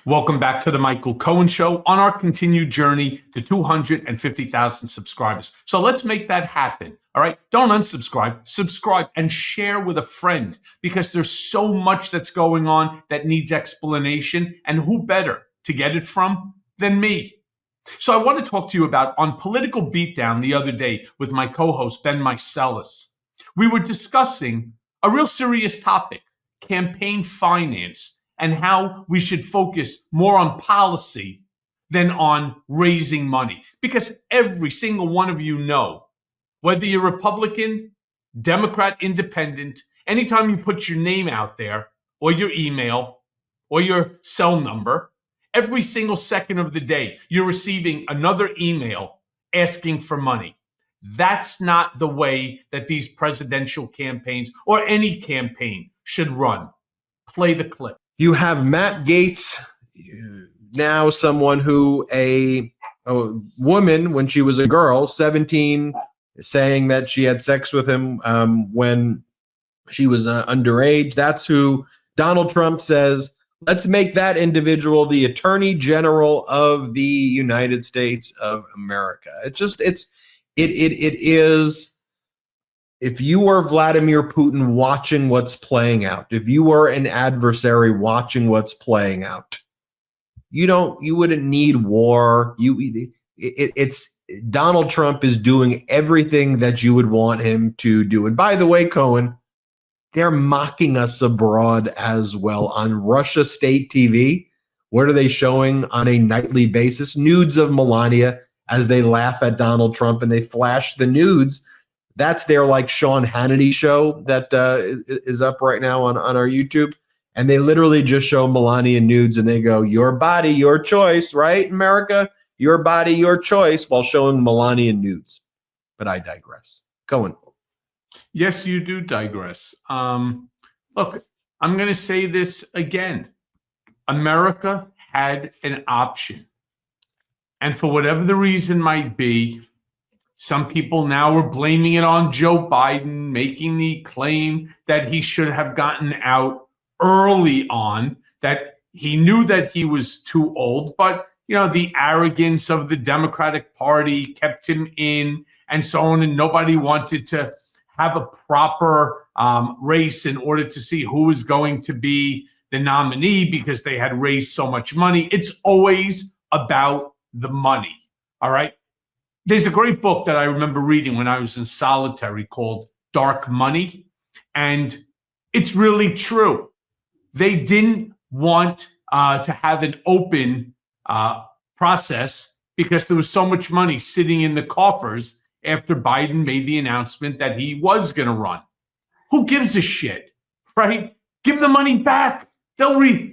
Welcome back to the Michael Cohen Show on our continued journey to 250,000 subscribers. So let's make that happen. All right. Don't unsubscribe, subscribe and share with a friend because there's so much that's going on that needs explanation. And who better to get it from than me? So I want to talk to you about on Political Beatdown the other day with my co-host, Ben Meiselas. We were discussing a real serious topic, campaign finance, and how we should focus more on policy than on raising money. Because every single one of you know, whether you're Republican, Democrat, Independent, anytime you put your name out there or your email or your cell number, every single second of the day, you're receiving another email asking for money. That's not the way that these presidential campaigns or any campaign should run. Play the clip. You have Matt Gaetz, now someone who a woman, when she was a girl, 17, saying that she had sex with him when she was underage. That's who Donald Trump says, let's make that individual the Attorney General of the United States of America. It is. If you were Vladimir Putin watching what's playing out, if you were an adversary watching what's playing out, you wouldn't need war. It's Donald Trump is doing everything that you would want him to do. And by the way, Cohen, they're mocking us abroad as well on Russia State TV. What are they showing on a nightly basis? Nudes of Melania as they laugh at Donald Trump and they flash the nudes. That's their like Sean Hannity show that is up right now on our YouTube. And they literally just show Melania nudes and they go, your body, your choice, right, America? Your body, your choice, while showing Melania nudes. But I digress. Cohen. Yes, you do digress. Look, I'm going to say this again. America had an option. And for whatever the reason might be, some people now are blaming it on Joe Biden, making the claim that he should have gotten out early on, that he knew that he was too old, but the arrogance of the Democratic Party kept him in and so on, and nobody wanted to have a proper race in order to see who was going to be the nominee because they had raised so much money. It's always about the money, all right? There's a great book that I remember reading when I was in solitary called Dark Money, and it's really true. They didn't want to have an open process because there was so much money sitting in the coffers after Biden made the announcement that he was going to run. Who gives a shit, right? Give the money back. They'll re-gift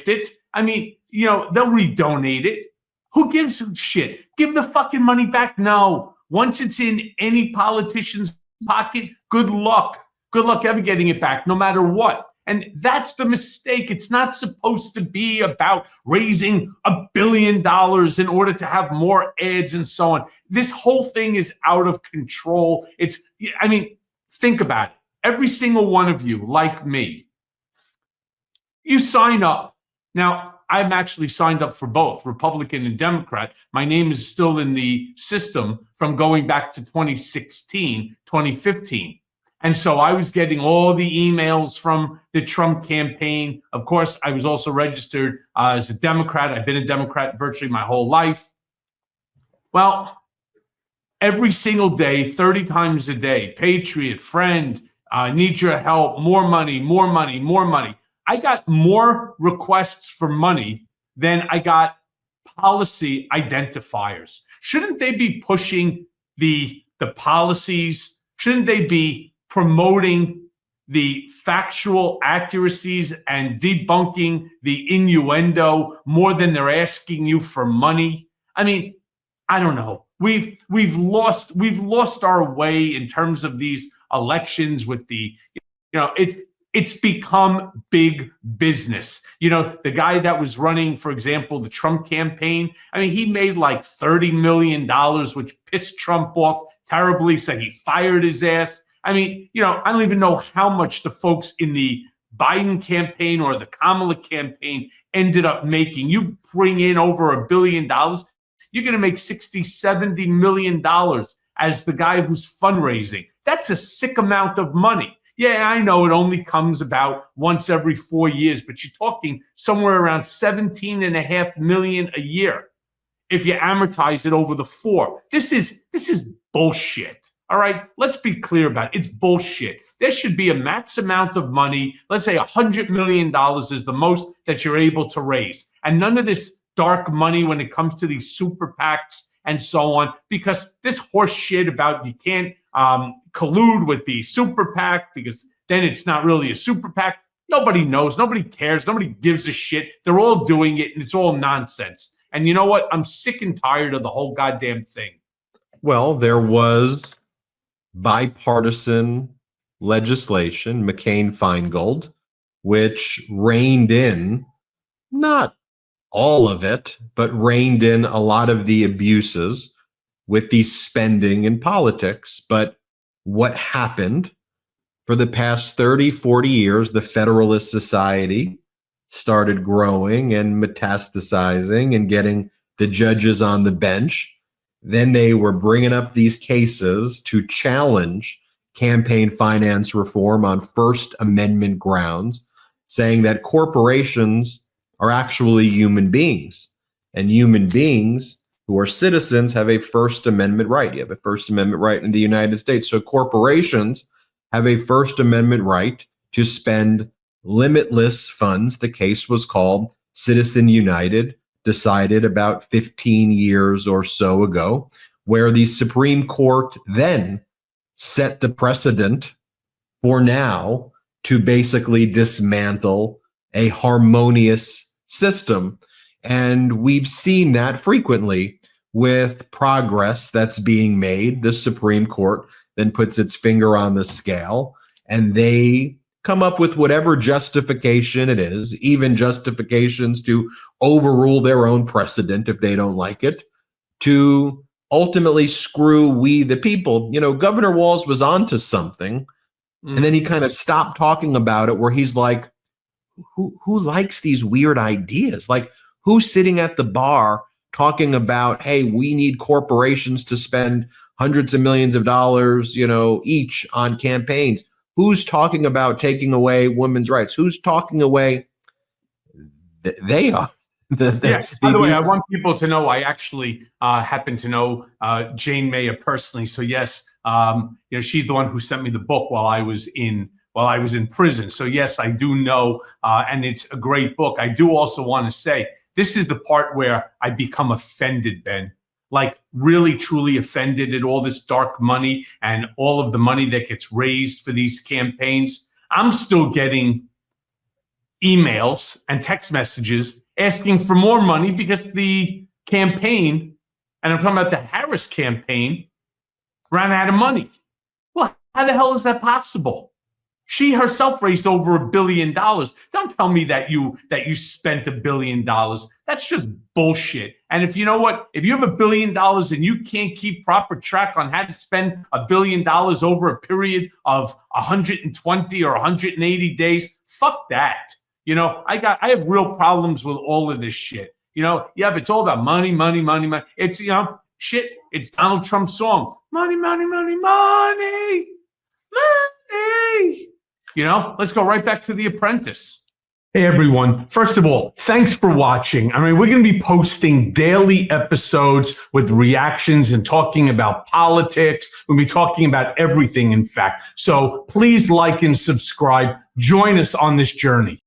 it. I mean, they'll redonate it. Who gives a shit? Give the fucking money back. No. Once it's in any politician's pocket, good luck. Good luck ever getting it back, no matter what. And that's the mistake. It's not supposed to be about raising $1 billion in order to have more ads and so on. This whole thing is out of control. Think about it. Every single one of you, like me, you sign up. Now, I'm actually signed up for both, Republican and Democrat. My name is still in the system from going back to 2016, 2015. And so I was getting all the emails from the Trump campaign. Of course, I was also registered as a Democrat. I've been a Democrat virtually my whole life. Well, every single day, 30 times a day, patriot, friend, need your help, more money, more money, more money. I got more requests for money than I got policy identifiers. Shouldn't they be pushing the policies? Shouldn't they be promoting the factual accuracies and debunking the innuendo more than they're asking you for money? I mean, I don't know. We've lost our way in terms of these elections with the, it's become big business. The guy that was running, for example, the Trump campaign, he made like $30 million, which pissed Trump off terribly. So he fired his ass. I don't even know how much the folks in the Biden campaign or the Kamala campaign ended up making. You bring in over $1 billion, you're going to make $60-70 million as the guy who's fundraising. That's a sick amount of money. Yeah, I know it only comes about once every 4 years, but you're talking somewhere around $17.5 million a year if you amortize it over the 4. This is bullshit. All right, let's be clear about it. It's bullshit. There should be a max amount of money. Let's say $100 million is the most that you're able to raise. And none of this dark money when it comes to these super PACs and so on, because this horse shit about you can't collude with the super PAC because then it's not really a super PAC. Nobody knows. Nobody cares. Nobody gives a shit. They're all doing it, and it's all nonsense. And you know what? I'm sick and tired of the whole goddamn thing. Well, there was bipartisan legislation, McCain-Feingold, which reined in, not all of it, but reined in a lot of the abuses with the spending in politics. But what happened for the past 30, 40 years, the Federalist Society started growing and metastasizing and getting the judges on the bench. Then they were bringing up these cases to challenge campaign finance reform on First Amendment grounds, saying that corporations are actually human beings, and human beings who are citizens have a First Amendment right. You have a First Amendment right in the United States. So corporations have a First Amendment right to spend limitless funds. The case was called Citizen United, decided about 15 years or so ago, where the Supreme Court then set the precedent for now to basically dismantle a harmonious system. And we've seen that frequently with progress that's being made. The Supreme Court then puts its finger on the scale and they come up with whatever justification it is, even justifications to overrule their own precedent if they don't like it, to ultimately screw we the people. You know, Governor Walz was onto something, and then he kind of stopped talking about it, where he's like, who likes these weird ideas? Like, who's sitting at the bar talking about, hey, we need corporations to spend hundreds of millions of dollars, you know, each on campaigns? Who's talking about taking away women's rights? Who's talking away? They are. By the way, I want people to know I actually happen to know Jane Mayer personally. So yes, she's the one who sent me the book while I was in prison. So yes, I do know, and it's a great book. I do also want to say this is the part where I become offended, Ben. Like really, truly offended at all this dark money and all of the money that gets raised for these campaigns. I'm still getting emails and text messages asking for more money because the campaign, and I'm talking about the Harris campaign, ran out of money. Well, how the hell is that possible? She herself raised over $1 billion. Don't tell me that you spent $1 billion. That's just bullshit. And if you know what, if you have $1 billion and you can't keep proper track on how to spend $1 billion over a period of 120 or 180 days, fuck that. You know, I have real problems with all of this shit. You know, yeah, but it's all about money, money, money, money. It's, you know, shit. It's Donald Trump's song. Money, money, money, money, money. You know, let's go right back to The Apprentice. Hey, everyone. First of all, thanks for watching. I mean, we're going to be posting daily episodes with reactions and talking about politics. We'll be talking about everything, in fact. So please like and subscribe. Join us on this journey.